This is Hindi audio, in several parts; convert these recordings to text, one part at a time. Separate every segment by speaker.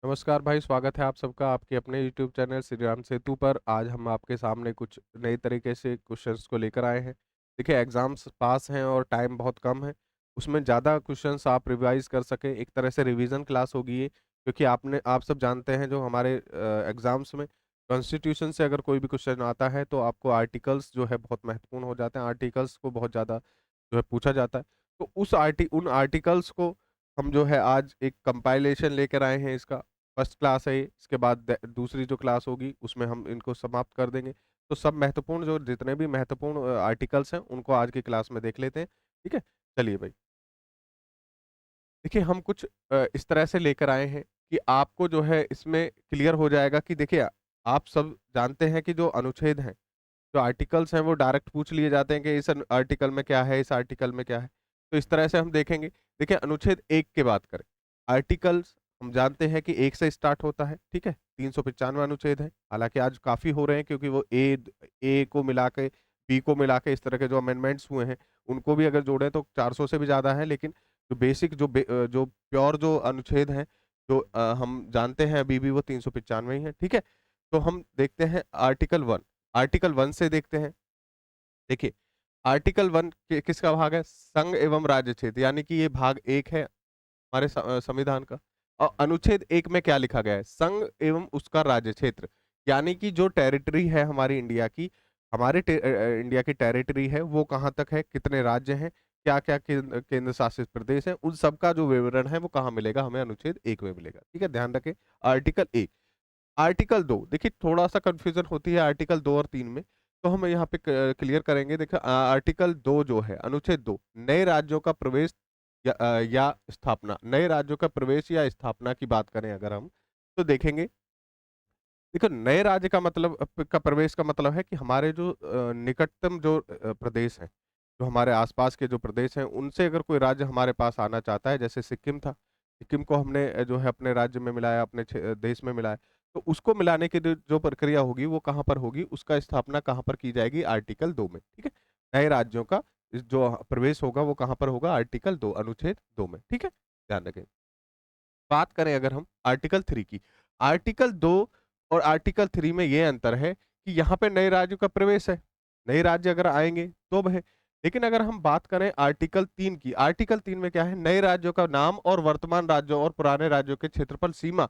Speaker 1: नमस्कार भाई, स्वागत है आप सबका आपके अपने यूट्यूब चैनल श्री राम सेतु पर। आज हम आपके सामने कुछ नई तरीके से क्वेश्चंस को लेकर आए हैं। देखिए, एग्जाम्स पास हैं और टाइम बहुत कम है। उसमें ज़्यादा क्वेश्चंस आप रिवाइज कर सकें, एक तरह से रिवीजन क्लास होगी ये। क्योंकि आप सब जानते हैं, जो हमारे एग्जाम्स में कॉन्स्टिट्यूशन से अगर कोई भी क्वेश्चन आता है तो आपको आर्टिकल्स जो है बहुत महत्वपूर्ण हो जाते हैं। आर्टिकल्स को बहुत ज़्यादा जो है पूछा जाता है। तो उन आर्टिकल्स को हम जो है आज एक कंपाइलेशन लेकर आए हैं इसका। फर्स्ट क्लास है ये, इसके बाद दूसरी जो क्लास होगी उसमें हम इनको समाप्त कर देंगे। तो सब महत्वपूर्ण जो जितने भी महत्वपूर्ण आर्टिकल्स हैं उनको आज की क्लास में देख लेते हैं। ठीक है, चलिए भाई। देखिए, हम कुछ इस तरह से लेकर आए हैं कि आपको जो है इसमें क्लियर हो जाएगा कि देखिए, आप सब जानते हैं कि जो अनुच्छेद हैं, जो आर्टिकल्स हैं, वो डायरेक्ट पूछ लिए जाते हैं कि इस आर्टिकल में क्या है, इस आर्टिकल में क्या है। तो इस तरह से हम देखेंगे। देखिए, अनुच्छेद 1 की बात करें। आर्टिकल्स हम जानते हैं कि 1 से स्टार्ट होता है, ठीक है? 395 अनुच्छेद है। हालाँकि आज काफ़ी हो रहे हैं, क्योंकि वो ए को मिला के, बी को मिला के इस तरह के जो अमेंडमेंट्स हुए हैं, उनको भी अगर जोड़ें तो 400 से भी ज़्यादा है। लेकिन जो बेसिक जो प्योर जो अनुच्छेद हैं, जो हम जानते हैं अभी भी, वो 395 ही है, ठीक है? तो हम देखते हैं आर्टिकल 1। आर्टिकल 1 से देखते हैं। देखिए, आर्टिकल 1 किसका भाग है? संघ एवं राज्य क्षेत्र, यानी कि ये भाग 1 है हमारे संविधान का। और अनुच्छेद 1 में क्या लिखा गया है? संघ एवं उसका राज्य क्षेत्र, यानी कि जो टेरिटरी है हमारी इंडिया की, इंडिया की टेरिटरी है, वो कहाँ तक है, कितने राज्य हैं, क्या-क्या केंद्र शासित प्रदेश हैं, उन सब का जो विवरण है वो कहाँ मिलेगा? हमें अनुच्छेद 1 में मिलेगा। ठीक है, ध्यान रखें। आर्टिकल 1। आर्टिकल 2, देखिए थोड़ा-सा कन्फ्यूज़न होती है आर्टिकल 2 और 3 में, तो हम यहाँ पे क्लियर करेंगे। देखिए, आर्टिकल 2 जो है, अनुच्छेद 2, नए राज्यों का प्रवेश या स्थापना। नए राज्यों का प्रवेश या स्थापना की बात करें अगर हम, तो देखेंगे। देखो, नए राज्य का मतलब का प्रवेश का मतलब है कि हमारे जो निकटतम जो प्रदेश हैं, जो हमारे आस-पास के जो प्रदेश हैं, उनसे अगर कोई राज्य हमारे पास आना चाहता है, जैसे सिक्किम था, सिक्किम को हमने जो है अपने राज्य में मिलाया, अपने देश में मिलाया, तो उसको मिलाने की जो जो प्रक्रिया होगी वो कहाँ पर होगी, उसका स्थापना कहाँ पर की जाएगी? आर्टिकल 2 में, ठीक है? नए राज्यों का जो प्रवेश होगा वो कहाँ पर होगा? आर्टिकल 2, अनुच्छेद 2 में, ठीक है? ध्यान रखें। बात करें अगर हम आर्टिकल 3 की, आर्टिकल 2 और आर्टिकल 3 में ये अंतर है कि यहाँ पे नए राज्यों का प्रवेश है। नए राज्य अगर आएँगे तो है। लेकिन अगर हम बात करें आर्टिकल 3 की, आर्टिकल 3 में क्या है? नए राज्यों का नाम और वर्तमान राज्यों और पुराने राज्यों के क्षेत्रफल सीमा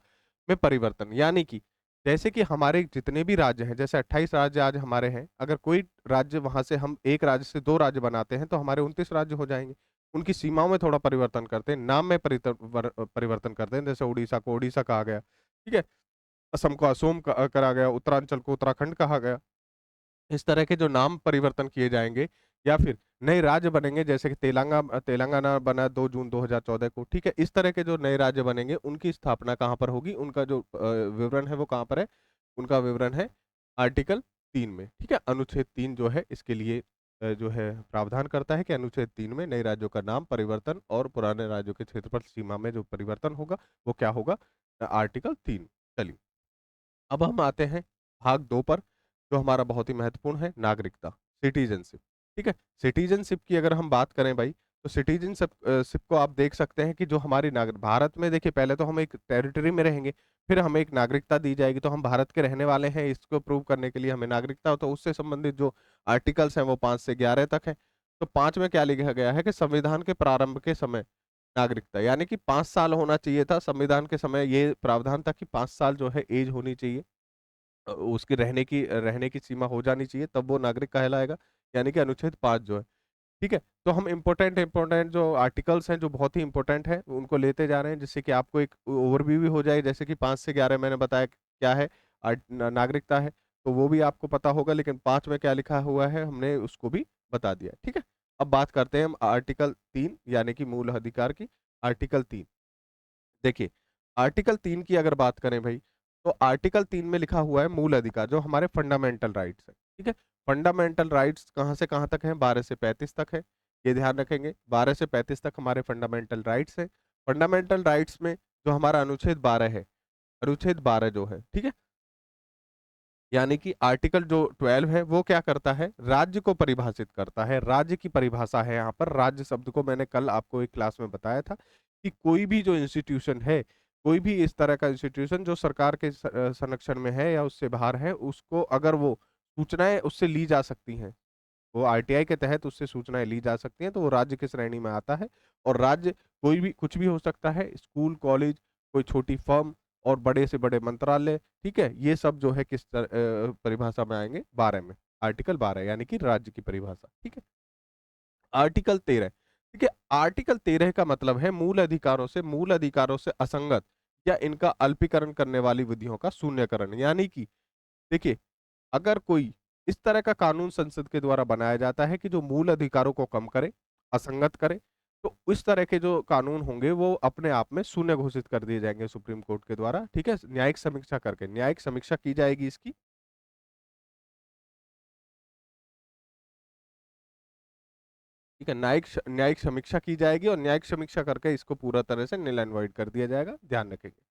Speaker 1: में परिवर्तन। यानी कि जैसे कि हमारे जितने भी राज्य हैं, जैसे 28 राज्य आज हमारे हैं, अगर कोई राज्य वहाँ से हम एक राज्य से 2 राज्य बनाते हैं, तो हमारे 29 राज्य हो जाएँगे। उनकी सीमाओं में थोड़ा परिवर्तन करते हैं, नाम में परिवर्तन करते हैं। जैसे उड़ीसा को ओडिशा कहा गया, ठीक है? असम को असोम करा गया, उत्तरांचल को उत्तराखंड कहा गया। इस तरह के जो नाम परिवर्तन किए जाएँगे, या फिर नए राज्य बनेंगे, जैसे कि तेलंगाना बना 2 जून 2014 को, ठीक है? इस तरह के जो नए राज्य बनेंगे, उनकी स्थापना कहाँ पर होगी? उनका जो विवरण है वो कहाँ पर है? उनका विवरण है आर्टिकल 3 में, ठीक है? अनुच्छेद 3 जो है इसके लिए जो है प्रावधान करता है कि अनुच्छेद 3 में नए राज्यों का नाम परिवर्तन और पुराने राज्यों के क्षेत्रफल सीमा में जो परिवर्तन होगा, वो क्या होगा? आर्टिकल 3। चलिए, अब हम आते हैं भाग 2 पर, जो हमारा बहुत ही महत्वपूर्ण है, नागरिकता, सिटीज़नशिप, ठीक है? सिटीज़नशिप की अगर हम बात करें भाई, तो सिप को आप देख सकते हैं कि जो हमारी भारत में, देखिए पहले तो हम एक टेरिटरी में रहेंगे, फिर हमें एक नागरिकता दी जाएगी, तो हम भारत के रहने वाले हैं, इसको प्रूव करने के लिए हमें नागरिकता, तो उससे संबंधित जो आर्टिकल्स हैं वो 5 से 11 तक हैं। तो 5 में क्या लिखा गया है कि संविधान के प्रारंभ के समय नागरिकता, यानी कि 5 साल होना चाहिए था संविधान के समय, ये प्रावधान था कि 5 साल जो है एज होनी चाहिए। उसकी रहने की सीमा हो जानी चाहिए, तब वो नागरिक कहलाएगा, यानी कि अनुच्छेद 5 जो है, ठीक है? तो हम इम्पोर्टेंट जो आर्टिकल्स हैं, जो बहुत ही इम्पोर्टेंट हैं, उनको लेते जा रहे हैं, जिससे कि आपको एक ओवरव्यू भी हो जाए। जैसे कि 5 से 11 मैंने बताया क्या है, नागरिकता है, तो वो भी आपको पता होगा, लेकिन 5 में क्या लिखा हुआ है, हमने उसको भी बता दिया, ठीक है? अब बात करते हैं हम आर्टिकल 3, यानी कि मूल अधिकार की। आर्टिकल 3, देखिए, आर्टिकल 3 की अगर बात करें भाई, तो आर्टिकल 3 में लिखा हुआ है मूल अधिकार, जो हमारे फंडामेंटल राइट्स हैं, ठीक है? फंडामेंटल राइट्स कहाँ से कहाँ तक हैं? 12 से 35 तक है, ये ध्यान रखेंगे। 12 से 35 तक हमारे फंडामेंटल राइट्स हैं। फंडामेंटल राइट्स में जो हमारा अनुच्छेद 12 है, अनुच्छेद 12 जो है, ठीक है? यानी कि आर्टिकल जो 12 है वो क्या करता है? राज्य को परिभाषित करता है। राज्य की परिभाषा है यहाँ पर। राज्य शब्द को मैंने कल आपको एक क्लास में बताया था कि कोई भी जो इंस्टीट्यूशन है, कोई भी इस तरह का इंस्टीट्यूशन जो सरकार के संरक्षण में है या उससे बाहर है, उसको अगर वो सूचनाएं उससे ली जा सकती हैं, वो आरटीआई के तहत उससे सूचनाएं ली जा सकती हैं, तो वो राज्य की श्रेणी में आता है। और राज्य कोई भी कुछ भी हो सकता है, स्कूल, कॉलेज, कोई छोटी फर्म और बड़े से बड़े मंत्रालय, ठीक है, ये सब जो है परिभाषा में आएंगे 12 में, आर्टिकल 12 यानी कि राज्य की परिभाषा, ठीक है। आर्टिकल 13, ठीक है, आर्टिकल 13 का मतलब है मूल अधिकारों से असंगत या इनका अल्पीकरण करने वाली विधियों का शून्यकरण। यानी कि देखिए, अगर कोई इस तरह का कानून संसद के द्वारा बनाया जाता है कि जो मूल अधिकारों को कम करे, असंगत करे, तो इस तरह के जो कानून होंगे वो अपने आप में शून्य घोषित कर दिए जाएंगे सुप्रीम कोर्ट के द्वारा, ठीक है, न्यायिक समीक्षा करके, न्यायिक समीक्षा की जाएगी इसकी, ठीक है, न्यायिक समीक्षा की जाएगी और न्यायिक समीक्षा करके इसको पूरा तरह से निल एंड वाइड कर दिया जाएगा, ध्यान रखेंगे,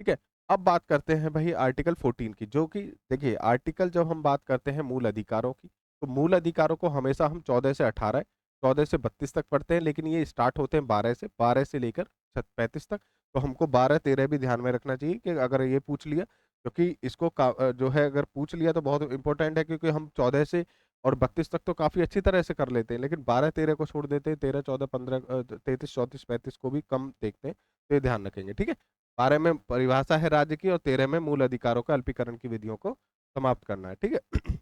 Speaker 1: ठीक है। अब बात करते हैं भाई आर्टिकल 14 की, जो कि देखिए, आर्टिकल जब हम बात करते हैं मूल अधिकारों की, तो मूल अधिकारों को हमेशा हम 14 से 18, 14 से 32 तक पढ़ते हैं, लेकिन ये स्टार्ट होते हैं 12 से लेकर 35 तक। तो हमको 12, 13 भी ध्यान में रखना चाहिए कि अगर ये पूछ लिया, क्योंकि इसको जो है अगर पूछ लिया तो बहुत इंपॉर्टेंट है, क्योंकि हम 14 से और 32 तक तो काफी अच्छी तरह से कर लेते हैं, लेकिन 12, 13 को छोड़ देते हैं, 13, 14, 15, 33, 34, 35 को भी कम देखते हैं, तो ये ध्यान रखेंगे, ठीक है। 12 में परिभाषा है राज्य की और 13 में मूल अधिकारों का अल्पीकरण की विधियों को समाप्त करना है, ठीक है।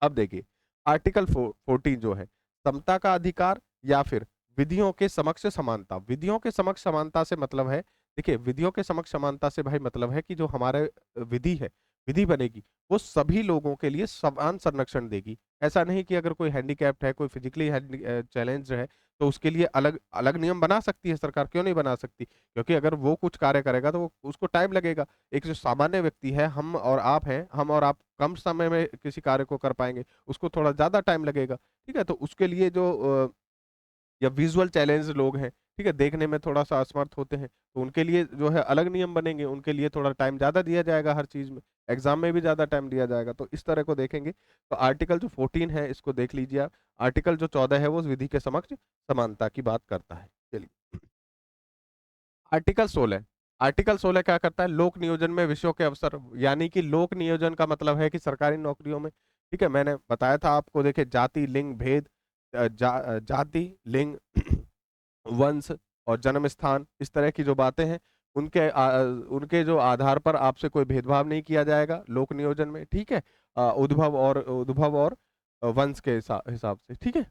Speaker 1: अब देखिए, आर्टिकल 14 जो है, समता का अधिकार या फिर विधियों के समक्ष समानता। विधियों के समक्ष समानता से मतलब है, देखिए, विधियों के समक्ष समानता से भाई मतलब है कि जो हमारे विधि है, विधि बनेगी, वो सभी लोगों के लिए समान संरक्षण देगी। ऐसा नहीं कि अगर कोई हैंडीकैप्ड है, कोई फिजिकली चैलेंज है, तो उसके लिए अलग अलग नियम बना सकती है सरकार, क्यों नहीं बना सकती, क्योंकि अगर वो कुछ कार्य करेगा तो उसको टाइम लगेगा। एक जो सामान्य व्यक्ति है, हम और आप हैं, हम और आप कम समय में किसी कार्य को कर पाएंगे, उसको थोड़ा ज्यादा टाइम लगेगा, ठीक है। तो उसके लिए जो या विजुअल चैलेंज लोग हैं, ठीक है, देखने में थोड़ा सा असमर्थ होते हैं, तो उनके लिए जो है अलग नियम बनेंगे, उनके लिए थोड़ा टाइम ज्यादा दिया जाएगा, हर चीज में एग्जाम में भी ज्यादा टाइम दिया जाएगा, तो इस तरह को देखेंगे। तो आर्टिकल जो 14 है इसको देख लीजिए आप। आर्टिकल जो 14 है वो विधि के समक्ष समानता की बात करता है। चलिए, आर्टिकल 16, आर्टिकल 16 क्या करता है, लोक नियोजन में विषयों के अवसर। यानी कि लोक नियोजन का मतलब है कि सरकारी नौकरियों में, ठीक है, मैंने बताया था आपको, देखिए, जाति, लिंग भेद, जाति, लिंग, वंश और जन्म स्थान, इस तरह की जो बातें हैं, उनके जो आधार पर आपसे कोई भेदभाव नहीं किया जाएगा लोक नियोजन में, ठीक है। उद्भव और वंश के हिसाब से, ठीक है।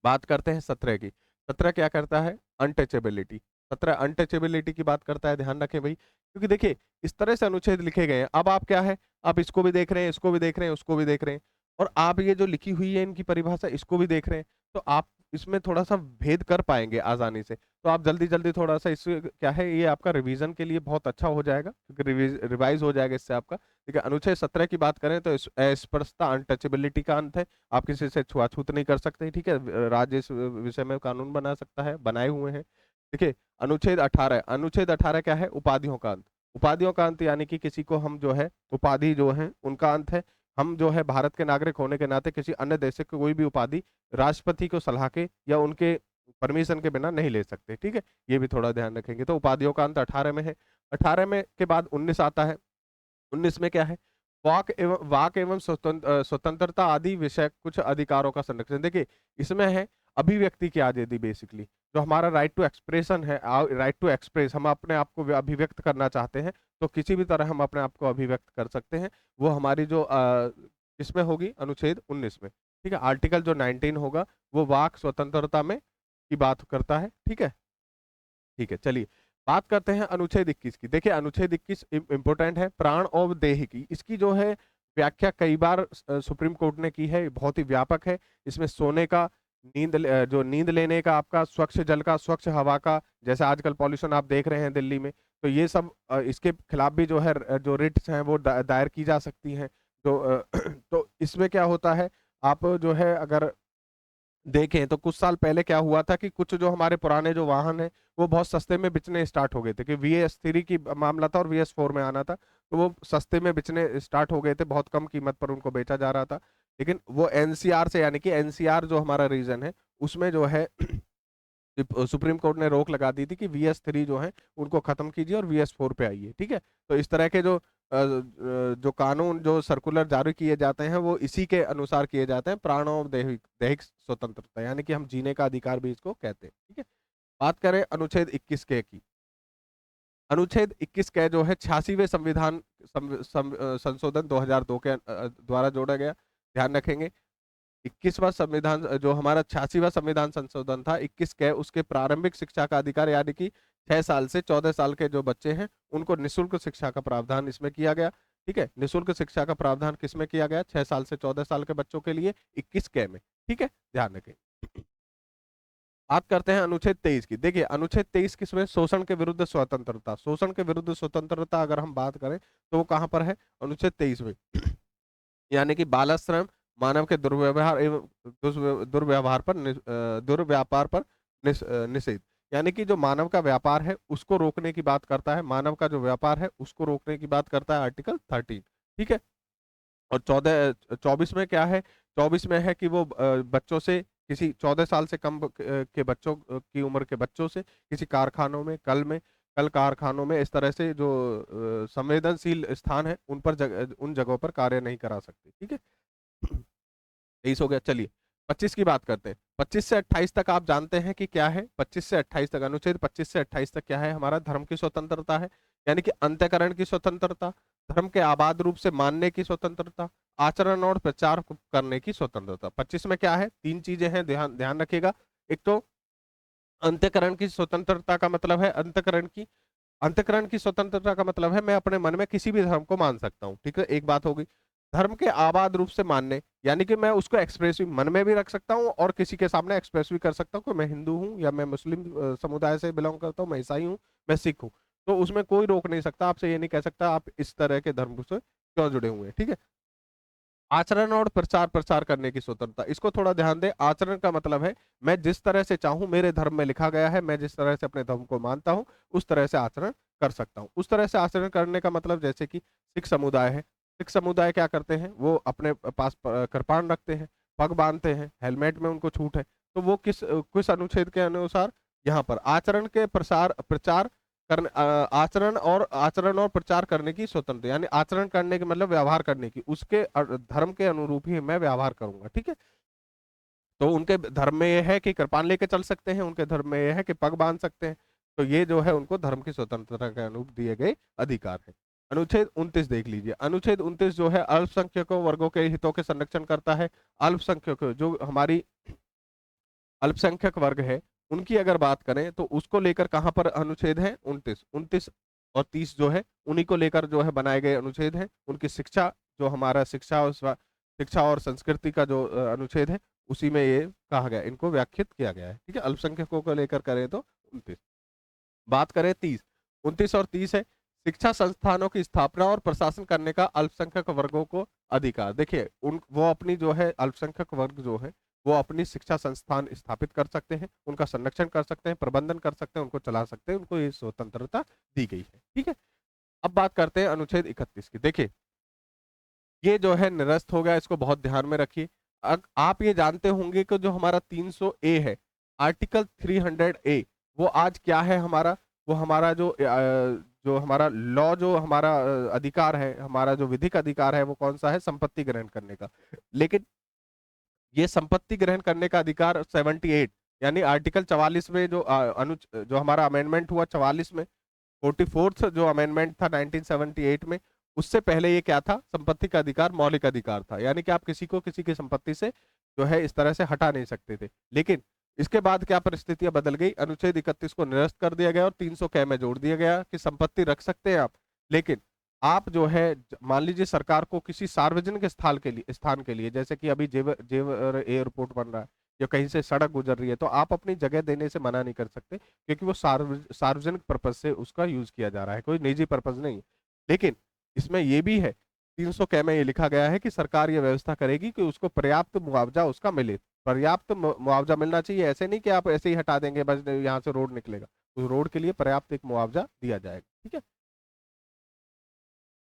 Speaker 1: बात करते हैं 17 की। 17 क्या करता है, अनटचेबिलिटी। 17 अनटचेबिलिटी की बात करता है, ध्यान रखें भाई, क्योंकि देखिए, इस तरह से अनुच्छेद लिखे गए हैं, अब आप क्या है, आप इसको भी देख रहे हैं, इसको भी देख रहे हैं, उसको भी देख रहे हैं, और आप ये जो लिखी हुई है इनकी परिभाषा, इसको भी देख रहे हैं, तो आप इसमें थोड़ा सा भेद कर पाएंगे आसानी से। तो आप जल्दी जल्दी थोड़ा सा, इस क्या है, ये आपका रिवीजन के लिए बहुत अच्छा हो जाएगा, क्योंकि रिवाइज हो जाएगा इससे आपका, ठीक है। अनुच्छेद 17 की बात करें तो अस्पृश्यता, अनटचेबिलिटी का अंत है, आप किसी से छुआछूत नहीं कर सकते, ठीक है, राज्य इस विषय में कानून बना सकता है, बनाए हुए हैं। देखिए, अनुच्छेद 18 क्या है, उपाधियों का अंत। उपाधियों का अंत यानी कि किसी को हम जो है उपाधि जो है उनका अंत है। हम जो है भारत के नागरिक होने के नाते किसी अन्य देश से कोई भी उपाधि राष्ट्रपति को सलाह के या उनके परमिशन के बिना नहीं ले सकते, ठीक है, ये भी थोड़ा ध्यान रखेंगे। तो उपाधियों का अंत 18 में है। 18 में के बाद 19 आता है। 19 में क्या है, वाक एवं स्वतंत्रता आदि विषय कुछ अधिकारों का संरक्षण। देखिए, इसमें है अभिव्यक्ति की आजादी, बेसिकली जो हमारा राइट टू एक्सप्रेशन है, राइट टू एक्सप्रेस, हम अपने आप को अभिव्यक्त करना चाहते हैं तो किसी भी तरह हम अपने आप को अभिव्यक्त कर सकते हैं, वो हमारी जो इसमें होगी अनुच्छेद 19 में, ठीक है। आर्टिकल जो 19 होगा वो वाक स्वतंत्रता में की बात करता है, ठीक है, ठीक है। चलिए, बात करते हैं अनुच्छेद 21 की। देखिए, अनुच्छेद 21 इंपोर्टेंट है, प्राण और देह की, इसकी जो है व्याख्या कई बार सुप्रीम कोर्ट ने की है, बहुत ही व्यापक है। इसमें सोने का, जो नींद लेने का, आपका स्वच्छ जल का, स्वच्छ हवा का, जैसे आजकल पॉल्यूशन आप देख रहे हैं दिल्ली में, तो ये सब इसके खिलाफ भी जो है जो रिट्स हैं वो दायर की जा सकती हैं। तो तो इसमें क्या होता है, आप जो है अगर देखें तो कुछ साल पहले क्या हुआ था कि कुछ जो हमारे पुराने जो वाहन हैं वो बहुत सस्ते में बिकने स्टार्ट हो गए थे, कि VS3 की मामला था और VS4 में आना था, तो वो सस्ते में बिकने स्टार्ट हो गए थे, बहुत कम कीमत पर उनको बेचा जा रहा था। लेकिन वो NCR से, यानी कि NCR जो हमारा रीजन है, उसमें जो है सुप्रीम कोर्ट ने रोक लगा दी थी कि VS3 जो है उनको खत्म कीजिए और VS4 पे आइए, ठीक है। तो इस तरह के जो कानून, जो सर्कुलर जारी किए जाते हैं, वो इसी के अनुसार किए जाते हैं, प्राण और दैहिक दैहिक स्वतंत्रता, यानी कि हम जीने का अधिकार भी इसको कहते हैं, ठीक है। बात करें अनुच्छेद 21 के की। अनुच्छेद 21 के जो है 86वें संविधान संशोधन 2002 के द्वारा जोड़ा गया। ध्यान रखेंगे, 21वां संविधान जो हमारा 86वां संविधान संशोधन था 21 के, उसके प्रारंभिक शिक्षा का अधिकार, यानी कि 6 साल से 14 साल के जो बच्चे हैं उनको निःशुल्क शिक्षा का प्रावधान इसमें किया गया, ठीक है। निःशुल्क शिक्षा का प्रावधान किसमें किया गया? 6 साल से 14 साल के बच्चों के लिए 21 के में, ठीक है, ध्यान रखें। बात करते हैं अनुच्छेद 23 की। देखिए अनुच्छेद 23 किसमें? शोषण के विरुद्ध स्वतंत्रता। शोषण के विरुद्ध स्वतंत्रता अगर हम बात करें तो वो कहां पर है? अनुच्छेद 23 में। यानी कि बालाश्रम, मानव के दुर्व्यवहार एवं दुर्व्यवहार पर दुर्व्यापार पर निषेध, यानी कि जो मानव का व्यापार है उसको रोकने की बात करता है, मानव का जो व्यापार है उसको रोकने की बात करता है आर्टिकल 13, ठीक है। और 24 में क्या है? 24 में है कि वो बच्चों से, किसी 14 साल से कम के बच्चों की उम्र के बच्चों से किसी कारखानों में, कल कारखानों में, इस तरह से जो संवेदनशील स्थान है उन जगहों पर कार्य नहीं करा सकते, ठीक है। 23 हो गया। चलिए 25 की बात करते हैं। 25 से 28 तक आप जानते हैं कि क्या है? 25 से 28 तक, अनुच्छेद 25 से 28 तक क्या है? हमारा धर्म की स्वतंत्रता है, यानी कि अंतःकरण की स्वतंत्रता, धर्म के आबाद रूप से मानने की स्वतंत्रता, आचरण और प्रचार करने की स्वतंत्रता। 25 में क्या है? 3 चीजें हैं, ध्यान ध्यान रखिएगा। एक तो अंतःकरण की स्वतंत्रता का मतलब है, अंतःकरण की स्वतंत्रता का मतलब है मैं अपने मन में किसी भी धर्म को मान सकता हूँ, ठीक है, एक बात होगी। धर्म के आबाद रूप से मानने, यानी कि मैं उसको एक्सप्रेस भी मन में भी रख सकता हूँ और किसी के सामने एक्सप्रेस भी कर सकता हूँ कि मैं हिंदू हूँ, या मैं मुस्लिम समुदाय से बिलोंग करता हूँ, मैं ईसाई हूँ, मैं सिख हूँ। तो उसमें कोई रोक नहीं सकता, आपसे ये नहीं कह सकता आप इस तरह के धर्म से क्यों जुड़े हुए हैं, ठीक है। आचरण और प्रचार प्रसार करने की स्वतंत्रता, इसको थोड़ा ध्यान दें। आचरण का मतलब है मैं जिस तरह से चाहूं, मेरे धर्म में लिखा गया है, मैं जिस तरह से अपने धर्म को मानता हूं उस तरह से आचरण कर सकता हूं। उस तरह से आचरण करने का मतलब, जैसे कि सिख समुदाय है, सिख समुदाय क्या करते हैं? वो अपने पास कृपाण रखते हैं, पग बांधते हैं, हेलमेट में उनको छूट है। तो वो किस अनुच्छेद के अनुसार? यहाँ पर आचरण के प्रसार प्रचार करने, आचरण और प्रचार करने की स्वतंत्रता, यानी आचरण करने के मतलब व्यवहार करने की, उसके धर्म के अनुरूप ही मैं व्यवहार करूंगा, ठीक है। तो उनके धर्म में यह है कि कृपान लेके चल सकते हैं, उनके धर्म में यह है कि पग बांध सकते हैं। तो ये जो है उनको धर्म की स्वतंत्रता के अनुरूप दिए गए अधिकार है। अनुच्छेद 29 देख लीजिए। अनुच्छेद 29 जो है अल्पसंख्यकों वर्गों के हितों के संरक्षण करता है। अल्पसंख्यकों, जो हमारी अल्पसंख्यक वर्ग है, उनकी अगर बात करें तो उसको लेकर कहां पर अनुच्छेद है? 29, 29 और 30 जो है उन्हीं को लेकर जो है बनाए गए अनुच्छेद हैं। उनकी शिक्षा, जो हमारा शिक्षा और संस्कृति का जो अनुच्छेद है, उसी में ये कहा गया, इनको व्याख्यात किया गया है, ठीक है। अल्पसंख्यकों को लेकर करें तो 29। बात करें 30, 29 और 30 है शिक्षा संस्थानों की स्थापना और प्रशासन करने का अल्पसंख्यक वर्गों को अधिकार। देखिए उन वो अपनी जो है अल्पसंख्यक वर्ग जो है वो अपनी शिक्षा संस्थान स्थापित कर सकते हैं, उनका संरक्षण कर सकते हैं, प्रबंधन कर सकते हैं, उनको चला सकते हैं, उनको ये स्वतंत्रता दी गई है, ठीक है। अब बात करते हैं अनुच्छेद 31 की। देखिए ये जो है निरस्त हो गया, इसको बहुत ध्यान में रखिए। आप ये जानते होंगे कि जो हमारा 300A है, आर्टिकल 300A, वो आज क्या है हमारा? वो हमारा जो हमारा लॉ, जो हमारा अधिकार है, हमारा जो विधिक अधिकार है, वो कौन सा है? संपत्ति ग्रहण करने का। लेकिन ये संपत्ति ग्रहण करने का अधिकार 78, यानी आर्टिकल 44 में जो हमारा अमेंडमेंट हुआ 44 में, 44th जो अमेंडमेंट था 1978 में, उससे पहले ये क्या था? संपत्ति का अधिकार मौलिक अधिकार था, यानी कि आप किसी को किसी की संपत्ति से जो है इस तरह से हटा नहीं सकते थे। लेकिन इसके बाद क्या परिस्थितियां बदल गई? अनुच्छेद 31 को निरस्त कर दिया गया और 300 कै में जोड़ दिया गया कि संपत्ति रख सकते हैं आप, लेकिन आप जो है मान लीजिए सरकार को किसी सार्वजनिक स्थान के लिए, जैसे कि अभी जेवर जेवर एयरपोर्ट बन रहा है या कहीं से सड़क गुजर रही है, तो आप अपनी जगह देने से मना नहीं कर सकते, क्योंकि वो सार्वजनिक पर्पज से उसका यूज किया जा रहा है, कोई निजी पर्पज नहीं है। लेकिन इसमें ये भी है, 300 कै में ये लिखा गया है कि सरकार ये व्यवस्था करेगी कि उसको पर्याप्त मुआवजा उसका मिले। पर्याप्त मुआवजा मिलना चाहिए, ऐसे नहीं कि आप ऐसे ही हटा देंगे बस यहाँ से रोड निकलेगा, उस रोड के लिए पर्याप्त एक मुआवजा दिया जाएगा, ठीक है।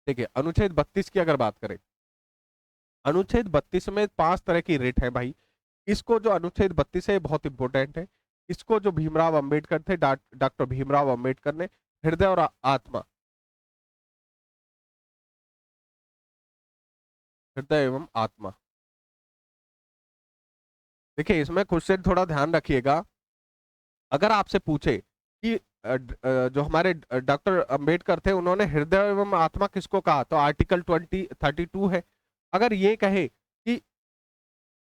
Speaker 1: देखिए अनुच्छेद 32 की अगर बात करें, अनुच्छेद 32 में 5 तरह की रेट है भाई। इसको जो अनुच्छेद 32 है बहुत इंपॉर्टेंट है। इसको जो भीमराव अंबेडकर थे, डॉक्टर भीमराव अंबेडकर ने हृदय और आत्मा, हृदय एवं आत्मा, देखिए इसमें क्वेश्चन थोड़ा ध्यान रखिएगा। अगर आपसे पूछे कि जो हमारे डॉक्टर अंबेडकर थे उन्होंने हृदय एवं आत्मा किसको कहा, तो आर्टिकल 32 है। अगर ये कहे कि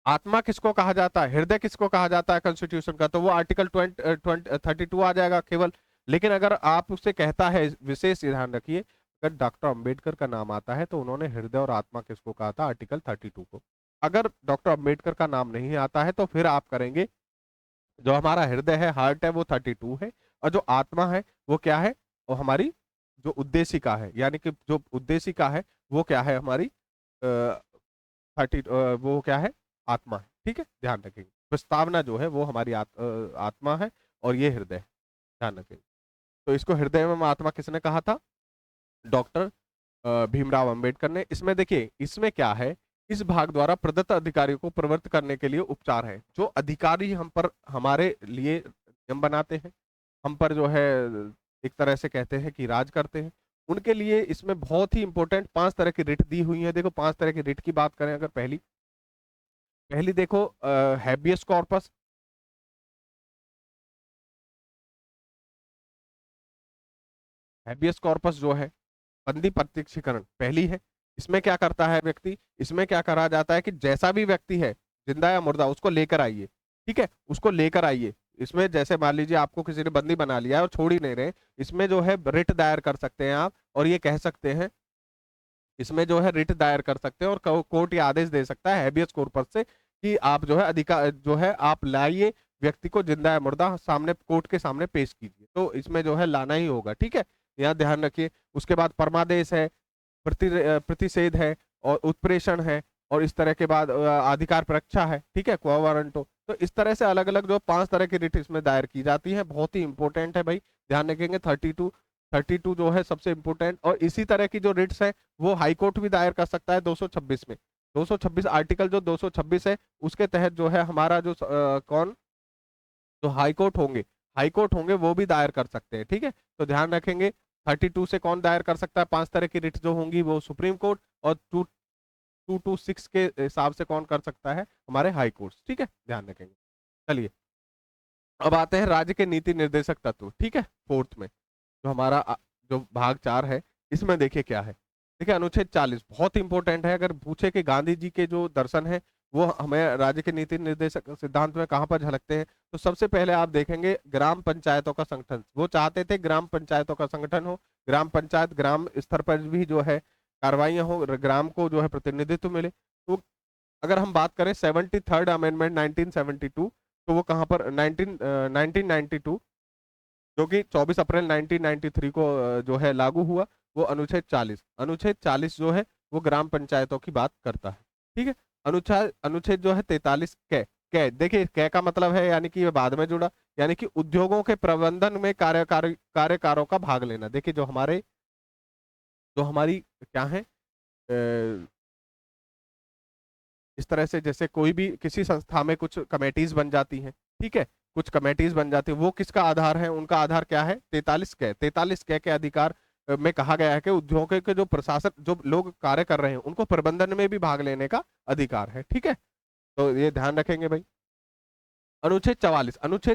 Speaker 1: आत्मा किसको कहा जाता है, हृदय किसको कहा जाता है कॉन्स्टिट्यूशन का, तो वो आर्टिकल 32 आ जाएगा केवल। लेकिन अगर आप उससे कहता है, विशेष ध्यान रखिए, अगर डॉक्टर अंबेडकर का नाम आता है तो उन्होंने हृदय और आत्मा किसको कहा था, आर्टिकल 32 को। अगर डॉक्टर अंबेडकर का नाम नहीं आता है तो फिर आप करेंगे, जो हमारा हृदय है, हार्ट है, वो 32 है, और जो आत्मा है वो क्या है, वो हमारी जो उद्देशिका है, यानी कि जो उद्देशिका है वो क्या है, हमारी 30, वो क्या है, आत्मा है। ठीक है, ध्यान रखेंगे। प्रस्तावना जो है वो हमारी आत्मा है, और ये हृदय है, ध्यान रखेंगे। तो इसको हृदय एवं आत्मा किसने कहा था, डॉक्टर भीमराव अंबेडकर ने। इसमें देखिए, इसमें क्या है, इस भाग द्वारा प्रदत्त अधिकारियों को प्रवृत्त करने के लिए उपचार है। जो अधिकारी हम पर, हमारे लिए नियम बनाते हैं, हम पर जो है एक तरह से कहते हैं कि राज करते हैं, उनके लिए इसमें बहुत ही इंपॉर्टेंट 5 तरह की रिट दी हुई है। देखो 5 तरह की रिट की बात करें, अगर पहली पहली देखो, हैबियस कॉर्पस, हैबियस कॉर्पस जो है, बंदी प्रत्यक्षीकरण पहली है। इसमें क्या करता है व्यक्ति, इसमें क्या करा जाता है कि जैसा भी व्यक्ति है, जिंदा या मुर्दा, उसको लेकर आइए। ठीक है, उसको लेकर आइए। इसमें जैसे मान लीजिए आपको किसी ने बंदी बना लिया है और छोड़ ही नहीं रहे, इसमें जो है रिट दायर कर सकते हैं आप, और ये कह सकते हैं, इसमें जो है रिट दायर कर सकते हैं और कोर्ट ये आदेश दे सकता है हैबियस कॉर्पस से कि आप जो है अधिकार जो है आप लाइए, व्यक्ति को जिंदा या मुर्दा सामने कोर्ट के सामने पेश कीजिए। तो इसमें जो है लाना ही होगा। ठीक है, यहाँ ध्यान रखिए। उसके बाद परमादेश है, प्रतिषेध है, और उत्प्रेषण है, और इस तरह के बाद अधिकार परीक्षा है। ठीक है, क्वा वारंटो। तो इस तरह से अलग अलग जो 5 तरह की रिट इसमें दायर की जाती है, बहुत ही इंपॉर्टेंट है भाई, ध्यान रखेंगे। 32 जो है सबसे इंपॉर्टेंट। और इसी तरह की जो रिट्स है वो हाई कोर्ट भी दायर कर सकता है 226 में। 226 आर्टिकल जो 226 है, उसके तहत जो है हमारा जो कौन, जो हाई कोर्ट होंगे वो भी दायर कर सकते हैं। ठीक है, तो ध्यान रखेंगे। 32 से कौन दायर कर सकता है, 5 तरह की रिट जो होंगी वो सुप्रीम कोर्ट, और 226 के हिसाब से कौन कर सकता है, हमारे हाई कोर्ट। ठीक है, ध्यान रखेंगे। चलिए, अब आते हैं राज्य के नीति निर्देशक तत्व। ठीक है, फोर्थ में जो हमारा जो भाग 4 है, इसमें देखिए क्या है। देखिए अनुच्छेद 40 बहुत इंपॉर्टेंट है। अगर पूछे कि गांधी जी के जो दर्शन है वो हमें राज्य के नीति निर्देशक सिद्धांत में कहाँ पर झलकते हैं, तो सबसे पहले आप देखेंगे ग्राम पंचायतों का संगठन। वो चाहते थे ग्राम पंचायतों का संगठन हो, ग्राम पंचायत, ग्राम स्तर पर भी जो है कार्रवाइयाँ हो, ग्राम को जो है प्रतिनिधित्व मिले। तो अगर हम बात करें 73rd अमेंडमेंट 1972, तो वो कहाँ पर, 1992, जो कि 24 अप्रैल 1993 को जो है लागू हुआ, वो अनुच्छेद 40 जो है वो ग्राम पंचायतों की बात करता है। ठीक है, अनुच्छेद अनुच्छेद जो है 43 कै देखिए, कै का मतलब है यानी कि ये बाद में जुड़ा, यानी कि उद्योगों के प्रबंधन में कार्यकारों का भाग लेना। देखिए जो हमारी क्या है, इस तरह से जैसे कोई भी किसी संस्था में कुछ कमेटीज बन जाती हैं। ठीक है, कुछ कमेटीज बन जाती है, वो किसका आधार है, उनका आधार क्या है, 43 कै के अधिकार में कहा गया है कि उद्योगों के जो प्रशासन, जो लोग कार्य कर रहे हैं, उनको प्रबंधन में भी भाग लेने का अधिकार है। ठीक है, तो ये ध्यान रखेंगे भाई। अनुच्छेद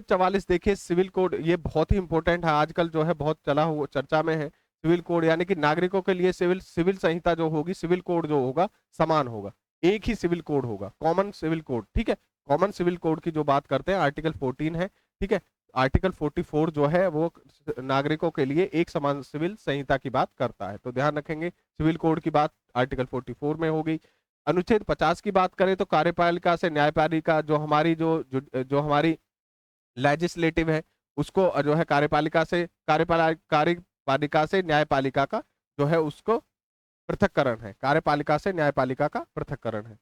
Speaker 1: 44 देखिए, सिविल कोड, ये बहुत ही इंपॉर्टेंट है, आजकल जो है बहुत चला हुआ चर्चा में है। सिविल कोड यानी कि नागरिकों के लिए सिविल सिविल संहिता जो होगी, सिविल कोड जो होगा समान होगा, एक ही सिविल कोड होगा, कॉमन सिविल कोड। ठीक है, कॉमन सिविल कोड की जो बात करते हैं आर्टिकल 14 है। ठीक है, आर्टिकल 44 जो है वो नागरिकों के लिए एक समान सिविल संहिता की बात करता है। तो ध्यान रखेंगे, सिविल कोड की बात आर्टिकल 44 में होगी। अनुच्छेद 50 की बात करें तो कार्यपालिका से न्यायपालिका, जो हमारी जो हमारी लेजिस्लेटिव है, उसको जो है कार्यपालिका से न्यायपालिका का जो है उसको पृथक्करण है, कार्यपालिका से न्यायपालिका का पृथक्करण है।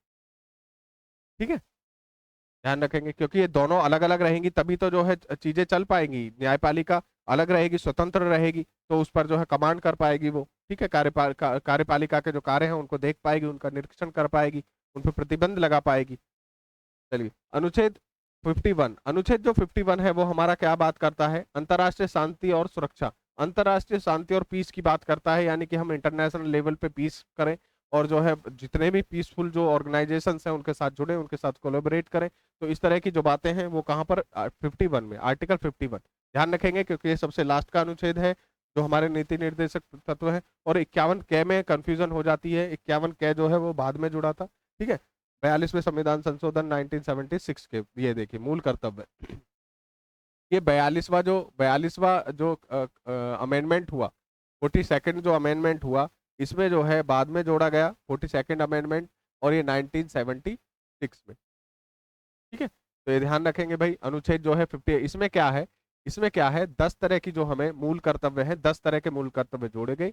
Speaker 1: ठीक है, ध्यान रखेंगे, क्योंकि ये दोनों अलग अलग रहेंगी तभी तो जो है चीजें चल पाएंगी। न्यायपालिका अलग रहेगी, स्वतंत्र रहेगी, तो उस पर जो है कमांड कर पाएगी वो। ठीक है, कार्यपालिका के जो कार्य हैं उनको देख पाएगी, उनका निरीक्षण कर पाएगी, उन पर प्रतिबंध लगा पाएगी। चलिए, अनुच्छेद 51, अनुच्छेद जो 51 है वो हमारा क्या बात करता है, अंतर्राष्ट्रीय शांति और सुरक्षा, अंतर्राष्ट्रीय शांति और पीस की बात करता है, यानी कि हम इंटरनेशनल लेवल पे पीस करें और जो है जितने भी पीसफुल जो ऑर्गेनाइजेशंस हैं उनके साथ जुड़े, उनके साथ कोलैबोरेट करें। तो इस तरह की जो बातें हैं वो कहाँ पर 51 में, आर्टिकल 51 ध्यान रखेंगे क्योंकि ये सबसे लास्ट का अनुच्छेद है जो हमारे नीति निर्देशक तत्व है। और 51 कै में कंफ्यूजन हो जाती है, 51 कै जो है वो बाद में जुड़ा था, ठीक है। 42वें संविधान संशोधन 1976 के, ये देखिए मूल कर्तव्य, ये 42वां जो अमेंडमेंट हुआ, 42nd जो अमेंडमेंट हुआ, इसमें जो है बाद में जोड़ा गया 42nd अमेंडमेंट, और ये 1976 में, ठीक है। तो ये ध्यान रखेंगे भाई, अनुच्छेद जो है 50, इसमें क्या है, इसमें क्या है, 10 तरह की जो हमें मूल कर्तव्य है, 10 तरह के मूल कर्तव्य जोड़े गए,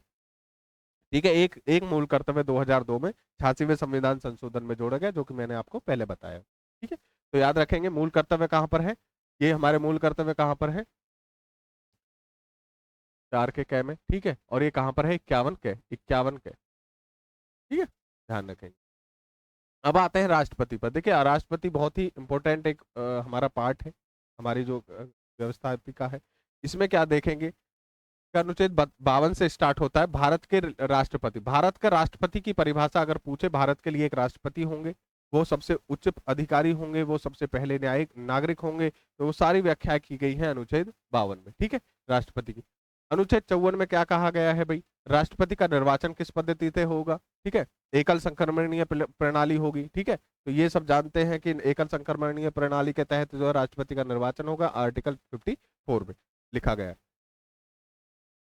Speaker 1: ठीक है। एक एक मूल कर्तव्य 2002 में 86वें संविधान संशोधन में जोड़ा गया, जो कि मैंने आपको पहले बताया, ठीक है। तो याद रखेंगे मूल कर्तव्य कहाँ पर है, ये हमारे मूल कर्तव्य कहाँ पर है, 4 के कै में, ठीक है। और ये कहाँ पर है, 51 कै, 51 कै, ठीक है, ध्यान रखेंगे। अब आते हैं राष्ट्रपति पर। देखिए राष्ट्रपति बहुत ही इंपॉर्टेंट एक हमारा पार्ट है, हमारी जो व्यवस्थापिका है। इसमें क्या देखेंगे, का अनुच्छेद 52 से स्टार्ट होता है। भारत के राष्ट्रपति, भारत का राष्ट्रपति की परिभाषा अगर पूछे, भारत के लिए एक राष्ट्रपति होंगे, वो सबसे उच्च अधिकारी होंगे, वो सबसे पहले न्यायिक नागरिक होंगे। तो वो सारी व्याख्या की गई है अनुच्छेद 52 में, ठीक है, राष्ट्रपति की। अनुच्छेद 54 में क्या कहा गया है भाई, राष्ट्रपति का निर्वाचन किस पद्धति से होगा, ठीक है, एकल संक्रमणीय प्रणाली होगी, ठीक है। तो ये सब जानते हैं कि एकल संक्रमणीय प्रणाली के तहत जो है राष्ट्रपति का निर्वाचन होगा, आर्टिकल 54 में लिखा गया है।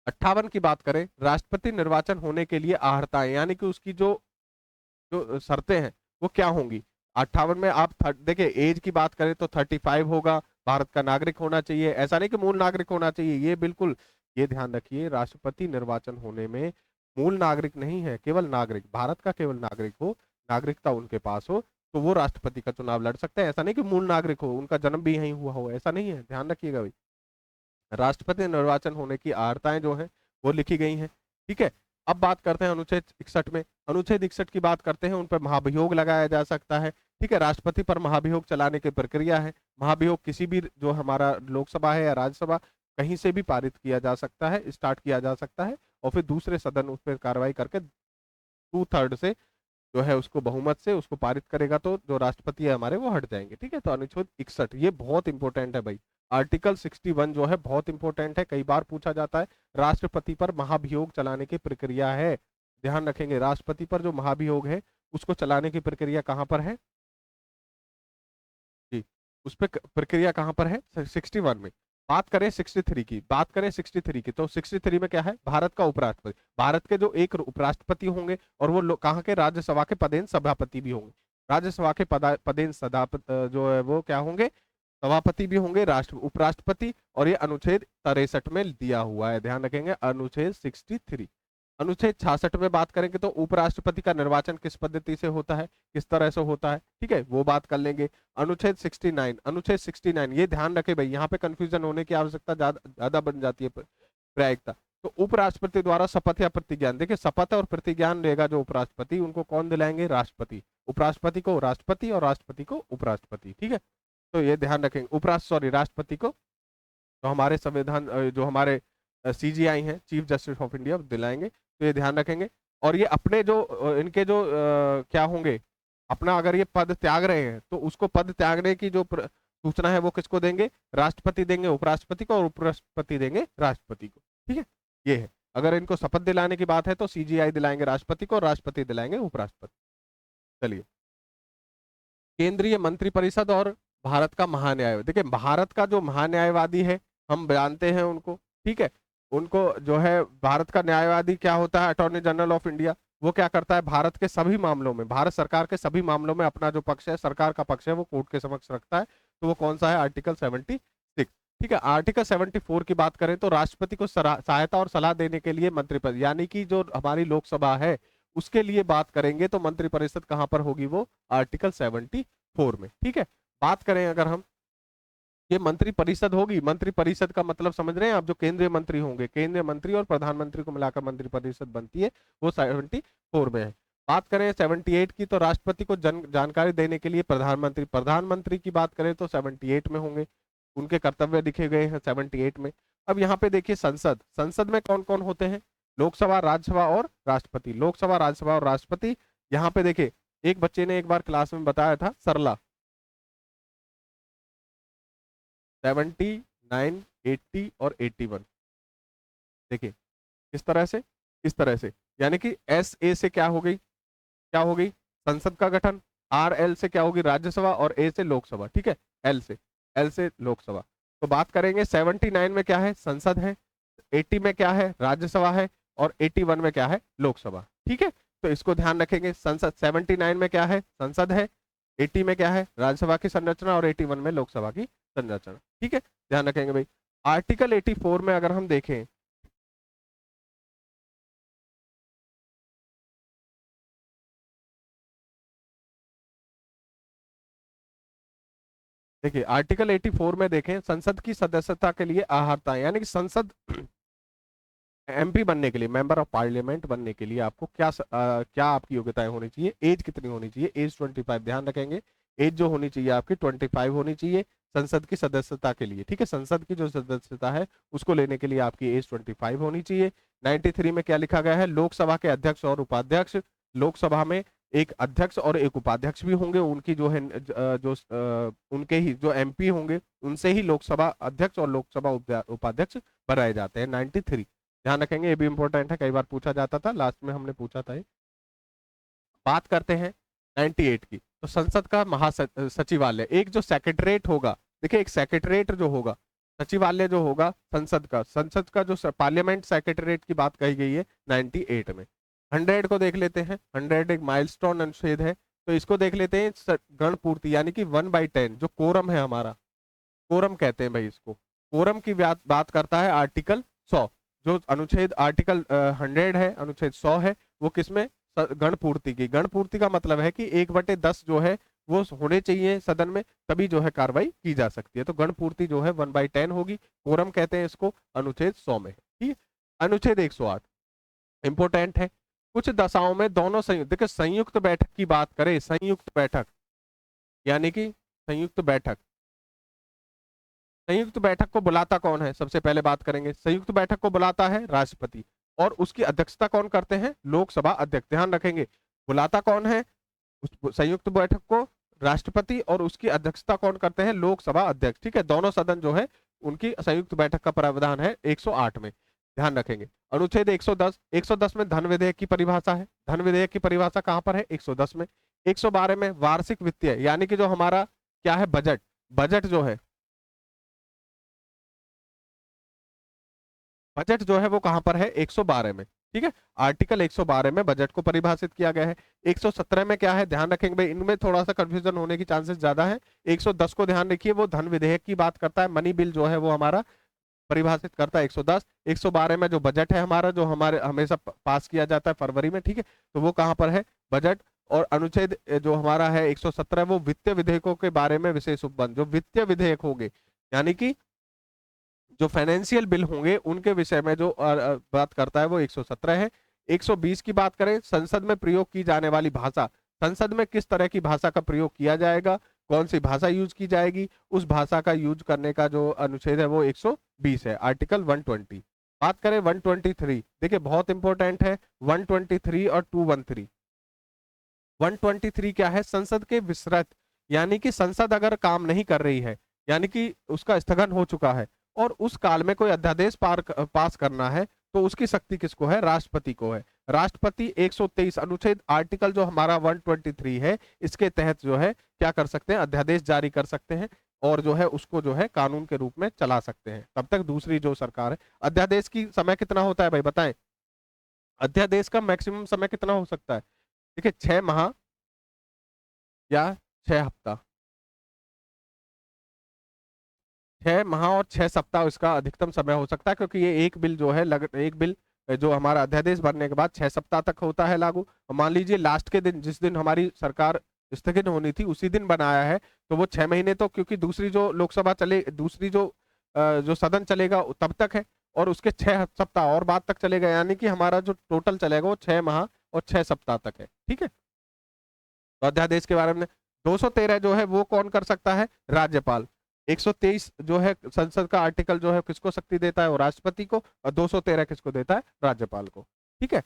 Speaker 1: 58 की बात करें, राष्ट्रपति निर्वाचन होने के लिए अहर्ताएं, यानी कि उसकी जो जो शर्तें हैं वो क्या होंगी। 58 में आप देखिए एज की बात करें तो 35 होगा, भारत का नागरिक होना चाहिए, ऐसा नहीं कि मूल नागरिक होना चाहिए, ये बिल्कुल, ये ध्यान रखिए, राष्ट्रपति निर्वाचन होने में मूल नागरिक नहीं है, केवल नागरिक, भारत का केवल नागरिक हो, नागरिकता उनके पास हो, तो वो राष्ट्रपति का चुनाव लड़ सकते हैं। ऐसा नहीं कि मूल नागरिक हो, उनका जन्म भी यहीं हुआ हो, ऐसा नहीं है, ध्यान रखिएगा भाई। राष्ट्रपति निर्वाचन होने की आर्ताएं जो हैं वो लिखी गई हैं, ठीक है। अब बात करते हैं अनुच्छेद 61 में, अनुच्छेद 61 की बात करते हैं, उन पर महाभियोग लगाया जा सकता है, ठीक है। राष्ट्रपति पर महाभियोग चलाने की प्रक्रिया है, महाभियोग किसी भी जो हमारा लोकसभा है या राज्यसभा कहीं से भी पारित किया जा सकता है, स्टार्ट किया जा सकता है, और फिर दूसरे सदन उस पर कार्रवाई करके 2/3 से जो है उसको बहुमत से उसको पारित करेगा, तो जो राष्ट्रपति है हमारे वो हट जाएंगे, ठीक है। तो अनुच्छेद 61 ये बहुत इंपॉर्टेंट है भाई। आर्टिकल 61 जो है बहुत इंपॉर्टेंट है, कई बार पूछा जाता है, राष्ट्रपति पर महाभियोग चलाने की प्रक्रिया है, ध्यान रखेंगे, राष्ट्रपति पर जो महाभियोग है उसको चलाने की प्रक्रिया कहाँ पर है जी, उस पर प्रक्रिया कहाँ पर है, 61 में। बात करें 63 की, बात करें 63 की, तो 63 में क्या है, भारत का उपराष्ट्रपति, भारत के जो एक उपराष्ट्रपति होंगे और वो कहाँ के, राज्यसभा के पदेन सभापति भी होंगे, राज्यसभा के पदेन जो है वो क्या होंगे, सभापति भी होंगे, राष्ट्र उपराष्ट्रपति, और ये अनुच्छेद 63 में दिया हुआ है, ध्यान रखेंगे, अनुच्छेद 63। अनुच्छेद 66 में बात करेंगे तो उपराष्ट्रपति का निर्वाचन किस पद्धति से होता है, किस तरह से होता है, ठीक है, वो बात कर लेंगे। अनुच्छेद 69, अनुच्छेद 69 ये ध्यान रखे भाई, यहाँ पे कंफ्यूजन होने की आवश्यकता ज्यादा बन जाती है, प्रायिकता। तो उपराष्ट्रपति द्वारा शपथ या प्रतिज्ञान, देखिए शपथ और प्रतिज्ञान लेगा जो उपराष्ट्रपति, उनको कौन दिलाएंगे, राष्ट्रपति, उपराष्ट्रपति को राष्ट्रपति और राष्ट्रपति को उपराष्ट्रपति, ठीक है। तो ये ध्यान रखेंगे, राष्ट्रपति को तो हमारे संविधान जो हमारे सीजीआई हैं, चीफ जस्टिस ऑफ इंडिया, दिलाएंगे, तो ये ध्यान रखेंगे। और ये अपने जो इनके जो क्या होंगे, अपना अगर ये पद त्याग रहे हैं तो उसको पद त्यागने की जो सूचना है वो किसको देंगे, राष्ट्रपति देंगे उपराष्ट्रपति को, और उपराष्ट्रपति देंगे राष्ट्रपति को, ठीक है, ये है। अगर इनको शपथ दिलाने की बात है तो सीजीआई दिलाएंगे राष्ट्रपति को, राष्ट्रपति दिलाएंगे उपराष्ट्रपति। चलिए, केंद्रीय मंत्रिपरिषद और भारत का महान्याय, देखिए भारत का जो महान्यायवादी है हम जानते हैं उनको, ठीक है, उनको जो है भारत का न्यायवादी क्या होता है, अटॉर्नी जनरल ऑफ इंडिया, वो क्या करता है, भारत के सभी मामलों में, भारत सरकार के सभी मामलों में अपना जो पक्ष है, सरकार का पक्ष है, वो कोर्ट के समक्ष रखता है। तो वो कौन सा है, आर्टिकल 76, ठीक है। आर्टिकल 74 की बात करें तो राष्ट्रपति को सहायता और सलाह देने के लिए मंत्रिपरिषद, यानी कि जो हमारी लोकसभा है उसके लिए बात करेंगे तो मंत्रिपरिषद कहां पर होगी, वो आर्टिकल 74 में, ठीक है। बात करें अगर हम, ये मंत्री परिषद होगी, मंत्री परिषद का मतलब समझ रहे हैं आप, जो केंद्रीय मंत्री होंगे, केंद्रीय मंत्री और प्रधानमंत्री को मिलाकर मंत्री परिषद बनती है, वो 74 में है। बात करें 78 की, तो राष्ट्रपति को जानकारी देने के लिए प्रधानमंत्री, प्रधानमंत्री की बात करें तो 78 में होंगे, उनके कर्तव्य लिखे गए हैं 78 में। अब यहाँ पे देखिए संसद, संसद में कौन कौन होते हैं, लोकसभा, राज्यसभा और राष्ट्रपति, लोकसभा, राज्यसभा और राष्ट्रपति। यहाँ पे देखिए एक बच्चे ने एक बार क्लास में बताया था, सरला, 79, 80 और 81। देखिए किस तरह से, इस तरह से, यानी कि एस ए से क्या हो गई, क्या हो गई, संसद का गठन, आर एल से क्या होगी, राज्यसभा, और ए से लोकसभा, ठीक है, एल से, एल से लोकसभा। तो बात करेंगे 79 में क्या है, संसद है, 80 में क्या है, राज्यसभा है, और 81 में क्या है, लोकसभा, ठीक है। तो इसको ध्यान रखेंगे, संसद 79 में क्या है, संसद है, 80 में क्या है, राज्यसभा की संरचना, और 81 में लोकसभा की संरचना, ठीक है, ध्यान रखेंगे भाई। आर्टिकल 84 में अगर हम देखें, देखिए आर्टिकल 84 में देखें, संसद की सदस्यता के लिए अहर्ता, यानी कि संसद एमपी बनने के लिए, मेंबर ऑफ पार्लियामेंट बनने के लिए आपको क्या आपकी योग्यताएं होनी चाहिए, एज कितनी होनी चाहिए, एज 25, ध्यान रखेंगे, एज जो होनी चाहिए आपकी 25 होनी चाहिए संसद की सदस्यता के लिए, ठीक है, संसद की जो सदस्यता है उसको लेने के लिए आपकी एज 25 होनी चाहिए। 93 में क्या लिखा गया है, लोकसभा के अध्यक्ष और उपाध्यक्ष, लोकसभा में एक अध्यक्ष और एक उपाध्यक्ष भी होंगे, उनकी जो है उनके ही जो एमपी होंगे उनसे ही लोकसभा अध्यक्ष और लोकसभा उपाध्यक्ष बनाए जाते हैं। 93 ध्यान रखेंगे, ये भी इंपॉर्टेंट है, कई बार पूछा जाता था, लास्ट में हमने पूछा था ये। बात करते हैं 98 की, तो संसद का महासचिवालय, एक जो सेक्रेटरेट होगा, देखिए एक सेक्रेटरेट जो होगा, सचिवालय जो होगा संसद का जो पार्लियामेंट सेक्रेटरेट की बात कही गई है 98 में। 100 को देख लेते हैं, 100 एक माइलस्टोन अनुच्छेद है, तो इसको देख लेते हैं, गण पूर्ति, यानी कि 1/10 जो कोरम है हमारा, कोरम कहते हैं भाई इसको, कोरम की बात करता है आर्टिकल 100, जो अनुच्छेद आर्टिकल 100 है, अनुच्छेद 100 है, वो किसमें, गण पूर्ति की, गण पूर्ति का मतलब है कि 1/10 जो है वो होने चाहिए सदन में, तभी जो है कार्रवाई की जा सकती है, तो गण पूर्ति जो है 1/10 होगी, कोरम कहते हैं इसको, अनुच्छेद 100 में, ठीक है। अनुच्छेद 108 इंपोर्टेंट है, कुछ दशाओं में दोनों संयुक्त, देखिए संयुक्त बैठक की बात करें, संयुक्त बैठक, यानी कि संयुक्त बैठक, संयुक्त बैठक को बुलाता कौन है, सबसे पहले बात करेंगे, संयुक्त बैठक को बुलाता है राष्ट्रपति, और उसकी अध्यक्षता कौन करते हैं, लोकसभा अध्यक्ष, ध्यान रखेंगे, बुलाता कौन है उस संयुक्त बैठक को, राष्ट्रपति, और उसकी अध्यक्षता कौन करते हैं, लोकसभा अध्यक्ष, ठीक है, दोनों सदन जो है उनकी संयुक्त बैठक का प्रावधान है 108 में, ध्यान रखेंगे। अनुच्छेद 110, 110 में धन विधेयक की परिभाषा है, धन विधेयक की परिभाषा कहां पर है, 110 में। 112 में वार्षिक वित्तीय, यानी कि जो हमारा क्या है, बजट, बजट जो है, बजट जो है वो कहां पर है, 112 में, ठीक है, आर्टिकल 112 में बजट को परिभाषित किया गया है। 117 में क्या है, ध्यान रखेंगे भाई, इनमें थोड़ा सा कंफ्यूजन होने की चांसेस ज्यादा है। 110 को ध्यान रखिए, वो धन विधेयक की बात करता है, मनी बिल जो है वो हमारा परिभाषित करता है 110। 112 में जो बजट है हमारा, जो हमारे हमेशा पास किया जाता है फरवरी में, ठीक है, तो वो कहां पर है, बजट। और अनुच्छेद जो हमारा है 117, वो वित्तीय विधेयकों के बारे में विशेष उपबंध, जो वित्तीय विधेयक होंगे, यानी कि जो फाइनेंशियल बिल होंगे उनके विषय में जो बात करता है वो 117 है। 120 की बात करें, संसद में प्रयोग की जाने वाली भाषा, संसद में किस तरह की भाषा का प्रयोग किया जाएगा, कौन सी भाषा यूज की जाएगी, उस भाषा का यूज करने का जो अनुच्छेद है वो 120 है, आर्टिकल 120। बात करें 123, देखिए बहुत इंपॉर्टेंट है 123 और 213। 123 क्या है, संसद के विस्तृत, यानी कि संसद अगर काम नहीं कर रही है, यानी कि उसका स्थगन हो चुका है और उस काल में कोई अध्यादेश पास करना है, तो उसकी शक्ति किसको है, राष्ट्रपति को है। राष्ट्रपति 123 अनुच्छेद आर्टिकल जो हमारा 123 है, इसके तहत जो है क्या कर सकते हैं, अध्यादेश जारी कर सकते हैं और जो है उसको जो है कानून के रूप में चला सकते हैं। तब तक दूसरी जो सरकार है, अध्यादेश की समय कितना होता है भाई बताएं, अध्यादेश का मैक्सिमम समय कितना हो सकता है, देखिए 6 माह या 6 हफ्ता, 6 माह और 6 सप्ताह इसका अधिकतम समय हो सकता है, क्योंकि ये एक बिल जो है एक बिल जो हमारा अध्यादेश बनने के बाद 6 सप्ताह तक होता है लागू। और मान लीजिए लास्ट के दिन, जिस दिन हमारी सरकार स्थगित होनी थी उसी दिन बनाया है, तो वो 6 महीने, तो क्योंकि दूसरी जो लोकसभा चले, दूसरी जो सदन चलेगा तब तक है, और उसके 6 सप्ताह और बाद तक चलेगा, यानी कि हमारा जो टोटल चलेगा वो 6 माह और 6 सप्ताह तक है। ठीक है, तो अध्यादेश के बारे में 213 जो है वो कौन कर सकता है, राज्यपाल। 123 जो है संसद का आर्टिकल जो है किसको शक्ति देता है, वो राष्ट्रपति को, और 213 किसको देता है, राज्यपाल को। ठीक है,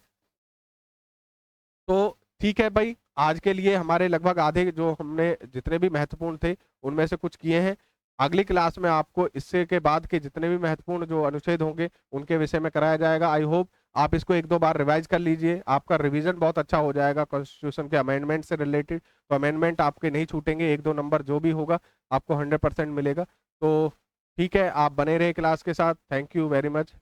Speaker 1: तो ठीक है भाई, आज के लिए हमारे लगभग आधे जो हमने जितने भी महत्वपूर्ण थे उनमें से कुछ किए हैं। अगली क्लास में आपको इससे के बाद के जितने भी महत्वपूर्ण जो अनुच्छेद होंगे उनके विषय में कराया जाएगा। आई होप आप इसको एक दो बार रिवाइज कर लीजिए, आपका रिवीजन बहुत अच्छा हो जाएगा कॉन्स्टिट्यूशन के अमेंडमेंट से रिलेटेड। तो अमेंडमेंट आपके नहीं छूटेंगे, एक दो नंबर जो भी होगा आपको 100% मिलेगा। तो ठीक है, आप बने रहे क्लास के साथ। Thank you very much.